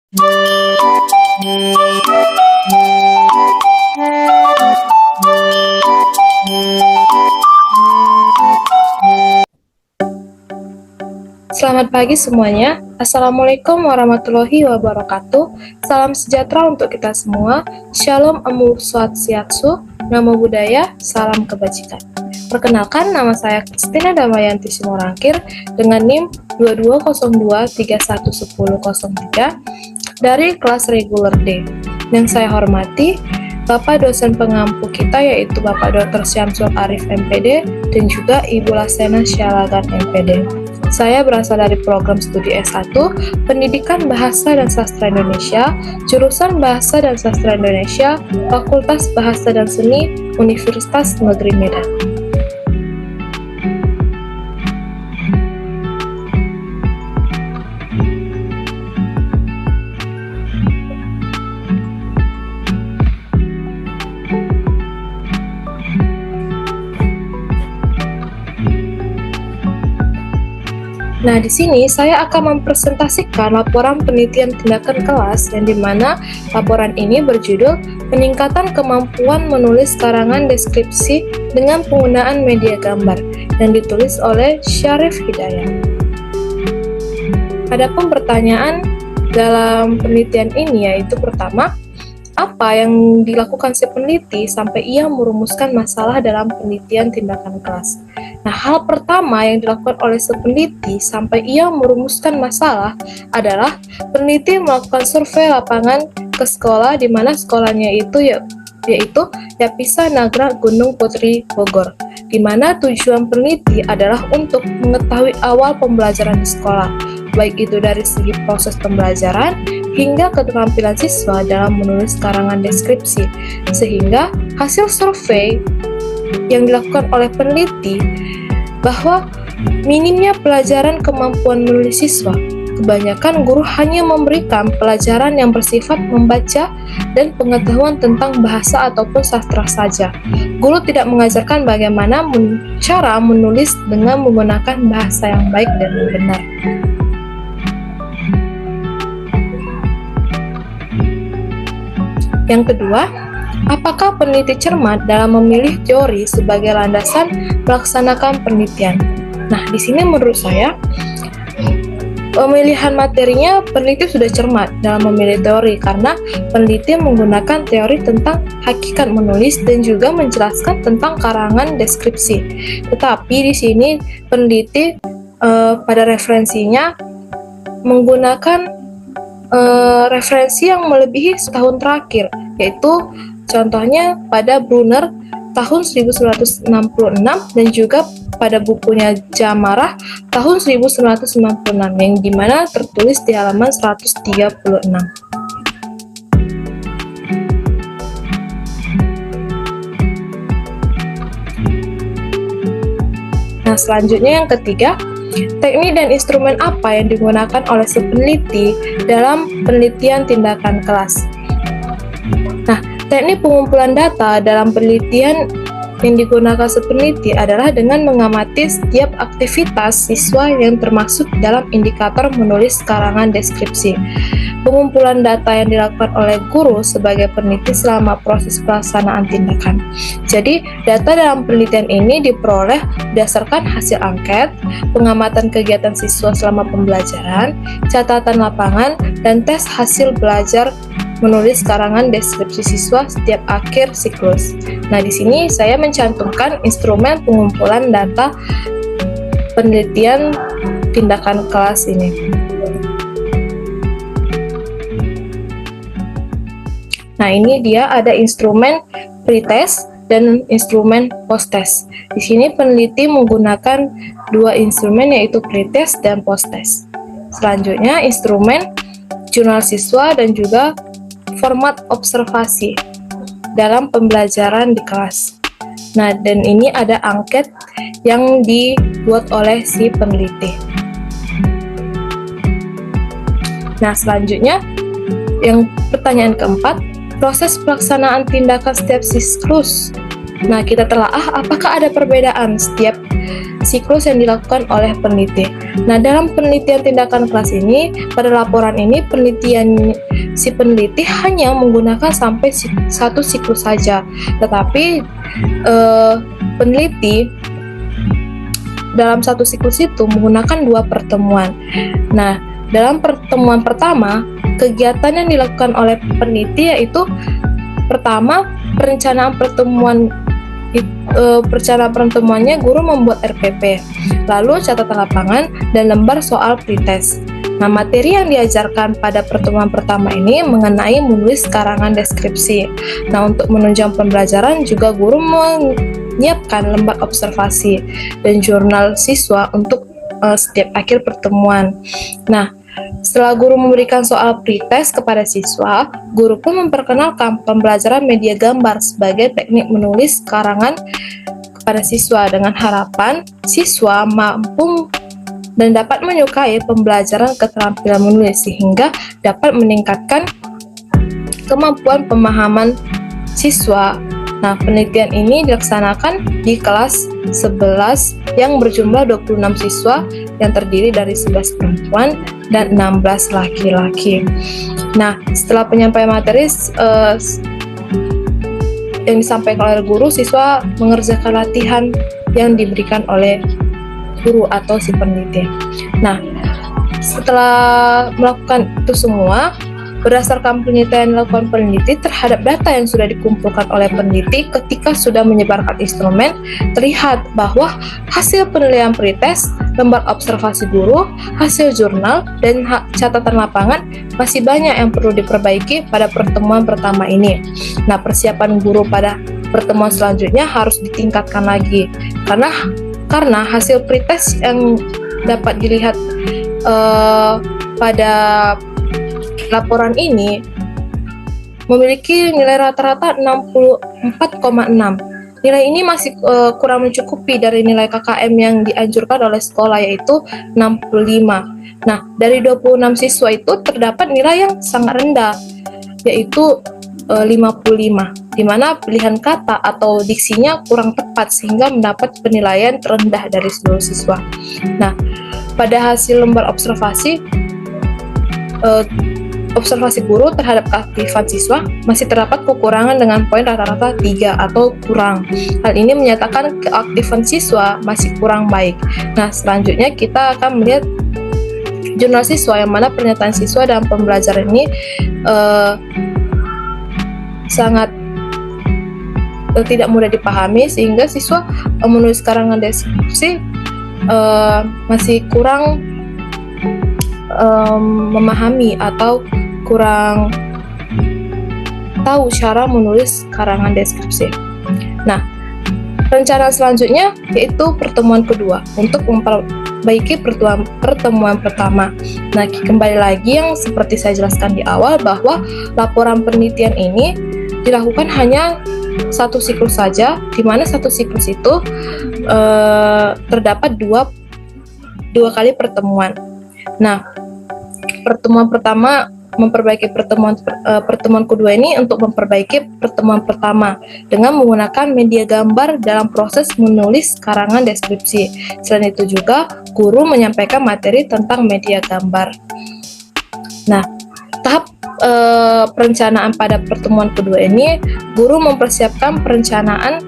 Selamat pagi semuanya. Assalamualaikum warahmatullahi wabarakatuh. Salam sejahtera untuk kita semua. Shalom Amur Swastiastu. Namo Buddhaya. Salam kebajikan. Perkenalkan, nama saya Kristina Damayanti Simorangkir dengan NIM 2202311003 dari kelas reguler D. Yang saya hormati Bapak dosen pengampu kita yaitu Bapak Dr. Syamsul Arif MPD dan juga Ibu Lasena Syalagan MPD. Saya berasal dari program studi S1 Pendidikan Bahasa dan Sastra Indonesia, jurusan Bahasa dan Sastra Indonesia, Fakultas Bahasa dan Seni, Universitas Negeri Medan. Nah, di sini saya akan mempresentasikan laporan penelitian tindakan kelas yang dimana laporan ini berjudul Peningkatan Kemampuan Menulis Karangan Deskripsi dengan Penggunaan Media Gambar yang ditulis oleh Syarif Hidayat. Adapun pertanyaan dalam penelitian ini yaitu pertama, apa yang dilakukan si peneliti sampai ia merumuskan masalah dalam penelitian tindakan kelas? Nah, hal pertama yang dilakukan oleh si peneliti sampai ia merumuskan masalah adalah peneliti melakukan survei lapangan ke sekolah di mana sekolahnya yaitu Yapisa Nagra Gunung Putri Bogor, di mana tujuan peneliti adalah untuk mengetahui awal pembelajaran di sekolah, baik itu dari segi proses pembelajaran hingga keterampilan siswa dalam menulis karangan deskripsi, sehingga hasil survei yang dilakukan oleh peneliti bahwa minimnya pelajaran kemampuan menulis siswa. Kebanyakan guru hanya memberikan pelajaran yang bersifat membaca dan pengetahuan tentang bahasa ataupun sastra saja. Guru tidak mengajarkan bagaimana cara menulis dengan menggunakan bahasa yang baik dan benar. Yang kedua, apakah peneliti cermat dalam memilih teori sebagai landasan melaksanakan penelitian? Nah, di sini menurut saya, pemilihan materinya peneliti sudah cermat dalam memilih teori karena peneliti menggunakan teori tentang hakikat menulis dan juga menjelaskan tentang karangan deskripsi. Tetapi di sini peneliti pada referensinya menggunakan referensi yang melebihi setahun terakhir, yaitu contohnya pada Brunner tahun 1966 dan juga pada bukunya Jamarah tahun 1996 yang dimana tertulis di halaman 136. Nah, selanjutnya yang ketiga, teknik dan instrumen apa yang digunakan oleh si peneliti dalam penelitian tindakan kelas? Nah, teknik pengumpulan data dalam penelitian yang digunakan si peneliti adalah dengan mengamati setiap aktivitas siswa yang termasuk dalam indikator menulis karangan deskripsi. Pengumpulan data yang dilakukan oleh guru sebagai peneliti selama proses pelaksanaan tindakan. Jadi, data dalam penelitian ini diperoleh berdasarkan hasil angket, pengamatan kegiatan siswa selama pembelajaran, catatan lapangan, dan tes hasil belajar menulis karangan deskripsi siswa setiap akhir siklus. Nah, di sini saya mencantumkan instrumen pengumpulan data penelitian tindakan kelas ini. Nah, ini dia ada instrumen pretest dan instrumen posttest. Di sini peneliti menggunakan dua instrumen yaitu pretest dan posttest. Selanjutnya instrumen jurnal siswa dan juga format observasi dalam pembelajaran di kelas. Nah, dan ini ada angket yang dibuat oleh si peneliti. Nah, selanjutnya yang pertanyaan keempat, proses pelaksanaan tindakan setiap siklus. Nah, kita telaah apakah ada perbedaan setiap siklus yang dilakukan oleh peneliti. Nah, dalam penelitian tindakan kelas ini, pada laporan ini si peneliti hanya menggunakan sampai satu siklus saja, tetapi peneliti dalam satu siklus itu menggunakan 2 pertemuan. Nah, dalam pertemuan pertama, kegiatan yang dilakukan oleh peneliti yaitu pertama, perencanaan pertemuannya guru membuat RPP, lalu catatan lapangan dan lembar soal pretest. Nah, materi yang diajarkan pada pertemuan pertama ini mengenai menulis karangan deskripsi. Nah, untuk menunjang pembelajaran juga guru menyiapkan lembar observasi dan jurnal siswa untuk setiap akhir pertemuan. Nah, setelah guru memberikan soal pretest kepada siswa, guru pun memperkenalkan pembelajaran media gambar sebagai teknik menulis karangan kepada siswa dengan harapan siswa mampu dan dapat menyukai pembelajaran keterampilan menulis sehingga dapat meningkatkan kemampuan pemahaman siswa. Nah, penelitian ini dilaksanakan di kelas 11 yang berjumlah 26 siswa yang terdiri dari 11 perempuan dan 16 laki-laki. Nah, setelah penyampaian materi yang disampaikan oleh guru, siswa mengerjakan latihan yang diberikan oleh guru atau si peneliti. Nah, setelah melakukan itu semua, berdasarkan penelitian yang dilakukan peneliti terhadap data yang sudah dikumpulkan oleh peneliti ketika sudah menyebarkan instrumen, terlihat bahwa hasil penilaian pretest, lembar observasi guru, hasil jurnal, dan catatan lapangan masih banyak yang perlu diperbaiki pada pertemuan pertama ini. Nah, persiapan guru pada pertemuan selanjutnya harus ditingkatkan lagi, karena hasil pretest yang dapat dilihat pada laporan ini memiliki nilai rata-rata 64,6. Nilai ini masih kurang mencukupi dari nilai KKM yang dianjurkan oleh sekolah, yaitu 65. Nah, dari 26 siswa itu terdapat nilai yang sangat rendah, yaitu 55, di mana pilihan kata atau diksinya kurang tepat sehingga mendapat penilaian terendah dari seluruh siswa. Nah, pada hasil lembar observasi guru terhadap keaktifan siswa masih terdapat kekurangan dengan poin rata-rata 3 atau kurang. Hal ini menyatakan keaktifan siswa masih kurang baik. Nah, selanjutnya kita akan melihat jurnal siswa, yang mana pernyataan siswa dalam pembelajaran ini sangat tidak mudah dipahami, sehingga siswa menulis karangan deskripsi masih kurang memahami atau kurang tahu cara menulis karangan deskripsi. Nah, rencana selanjutnya yaitu pertemuan kedua untuk memperbaiki pertemuan pertama. Nah, kembali lagi yang seperti saya jelaskan di awal, bahwa laporan penelitian ini dilakukan hanya satu siklus saja, di mana satu siklus itu terdapat dua kali pertemuan. Nah, pertemuan pertama memperbaiki pertemuan kedua ini untuk memperbaiki pertemuan pertama dengan menggunakan media gambar dalam proses menulis karangan deskripsi. Selain itu juga guru menyampaikan materi tentang media gambar. Nah, tahap perencanaan pada pertemuan kedua ini, guru mempersiapkan perencanaan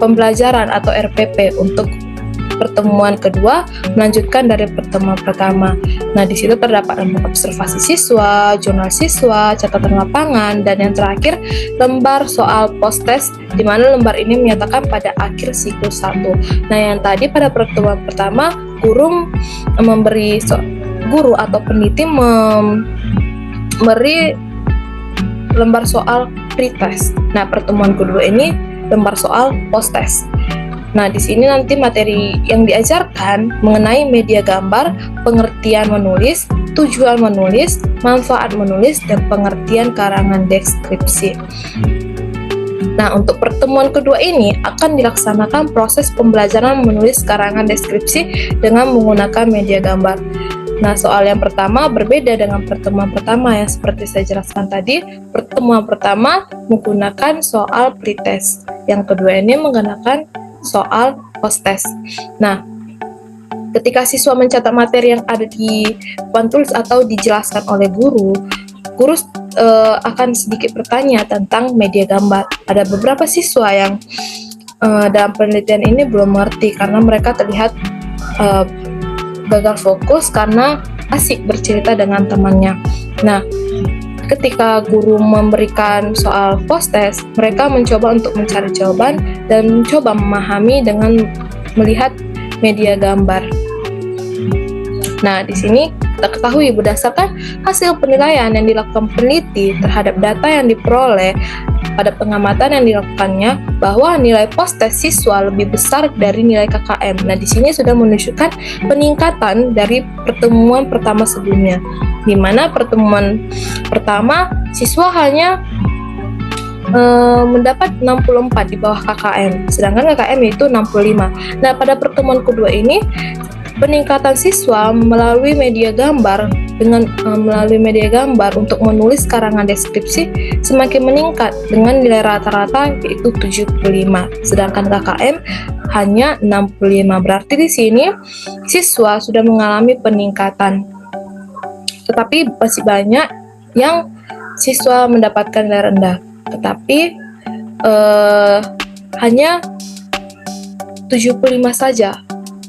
pembelajaran atau RPP untuk pertemuan kedua, melanjutkan dari pertemuan pertama. Nah, di situ terdapat lembar observasi siswa, jurnal siswa, catatan lapangan, dan yang terakhir lembar soal post-test, di mana lembar ini menyatakan pada akhir siklus 1. Nah, yang tadi pada pertemuan pertama, guru atau peneliti memberi lembar soal pretest. Nah, pertemuan kedua ini lembar soal post-test. Nah, di sini nanti materi yang diajarkan mengenai media gambar, pengertian menulis, tujuan menulis, manfaat menulis, dan pengertian karangan deskripsi. Nah, untuk pertemuan kedua ini akan dilaksanakan proses pembelajaran menulis karangan deskripsi dengan menggunakan media gambar. Nah, soal yang pertama berbeda dengan pertemuan pertama yang seperti saya jelaskan tadi. Pertemuan pertama menggunakan soal pretest. Yang kedua ini menggunakan soal post-test. Nah, ketika siswa mencatat materi yang ada di papan tulis atau dijelaskan oleh guru akan sedikit bertanya tentang media gambar. Ada beberapa siswa yang dalam penelitian ini belum mengerti karena mereka terlihat gagal fokus karena asik bercerita dengan temannya. Nah, ketika guru memberikan soal post-test, mereka mencoba untuk mencari jawaban dan mencoba memahami dengan melihat media gambar. Nah, di sini kita ketahui berdasarkan hasil penilaian yang dilakukan peneliti terhadap data yang diperoleh pada pengamatan yang dilakukannya bahwa nilai post-test siswa lebih besar dari nilai KKM. Nah, di sini sudah menunjukkan peningkatan dari pertemuan pertama sebelumnya, di mana pertemuan pertama siswa hanya mendapat 64 di bawah KKM, sedangkan KKM itu 65. Nah, pada pertemuan kedua ini peningkatan siswa melalui media gambar untuk menulis karangan deskripsi semakin meningkat dengan nilai rata-rata yaitu 75, sedangkan KKM hanya 65. Berarti di sini siswa sudah mengalami peningkatan. Tetapi masih banyak yang siswa mendapatkan nilai rendah. Tetapi hanya 75 saja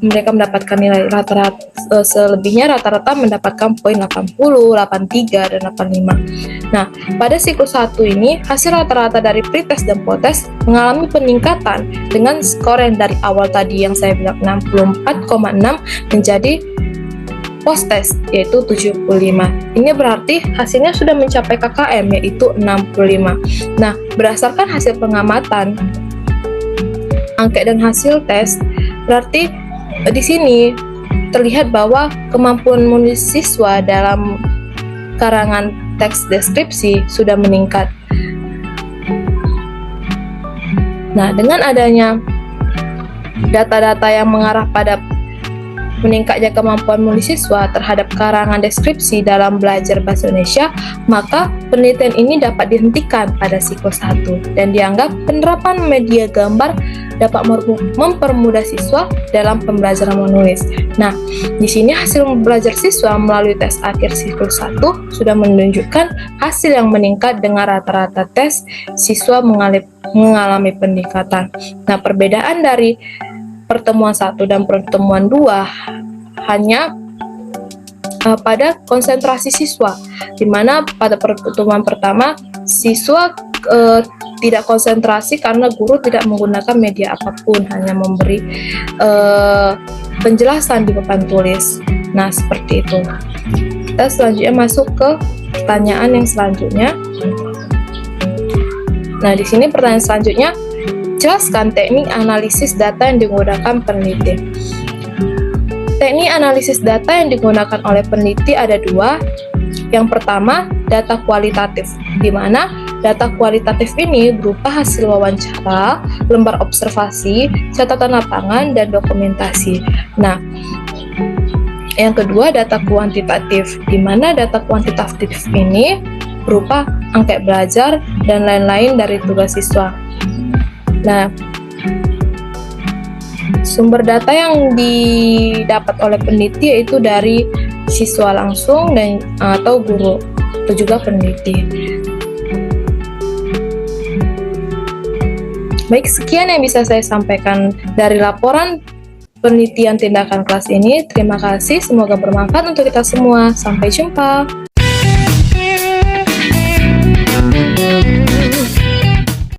mereka mendapatkan nilai rata-rata, selebihnya rata-rata mendapatkan poin 80, 83, dan 85. Nah, pada siklus 1 ini, hasil rata-rata dari pretest dan post-test mengalami peningkatan dengan skor yang dari awal tadi yang saya bilang 64,6 menjadi post-test yaitu 75. Ini berarti hasilnya sudah mencapai KKM yaitu 65. Nah, berdasarkan hasil pengamatan, angket dan hasil tes, berarti di sini terlihat bahwa kemampuan menulis siswa dalam karangan teks deskripsi sudah meningkat. Nah, dengan adanya data-data yang mengarah pada meningkatnya kemampuan menulis siswa terhadap karangan deskripsi dalam belajar bahasa Indonesia, maka penelitian ini dapat dihentikan pada siklus 1 dan dianggap penerapan media gambar dapat mempermudah siswa dalam pembelajaran menulis. Nah, di sini hasil belajar siswa melalui tes akhir siklus 1 sudah menunjukkan hasil yang meningkat dengan rata-rata tes siswa mengalami peningkatan. Nah, perbedaan dari pertemuan 1 dan pertemuan 2 hanya pada konsentrasi siswa, di mana pada pertemuan pertama siswa tidak konsentrasi karena guru tidak menggunakan media apapun, hanya memberi penjelasan di papan tulis. Nah, seperti itu. Kita selanjutnya masuk ke pertanyaan yang selanjutnya. Nah, di sini pertanyaan selanjutnya, jelaskan teknik analisis data yang digunakan peneliti. Teknik analisis data yang digunakan oleh peneliti ada dua. Yang pertama, data kualitatif, di mana data kualitatif ini berupa hasil wawancara, lembar observasi, catatan lapangan, dan dokumentasi. Nah, yang kedua, data kuantitatif, di mana data kuantitatif ini berupa angket belajar dan lain-lain dari tugas siswa. Nah, sumber data yang didapat oleh peneliti yaitu dari siswa langsung dan atau guru atau juga peneliti. Baik, sekian yang bisa saya sampaikan dari laporan penelitian tindakan kelas ini. Terima kasih, semoga bermanfaat untuk kita semua. Sampai jumpa.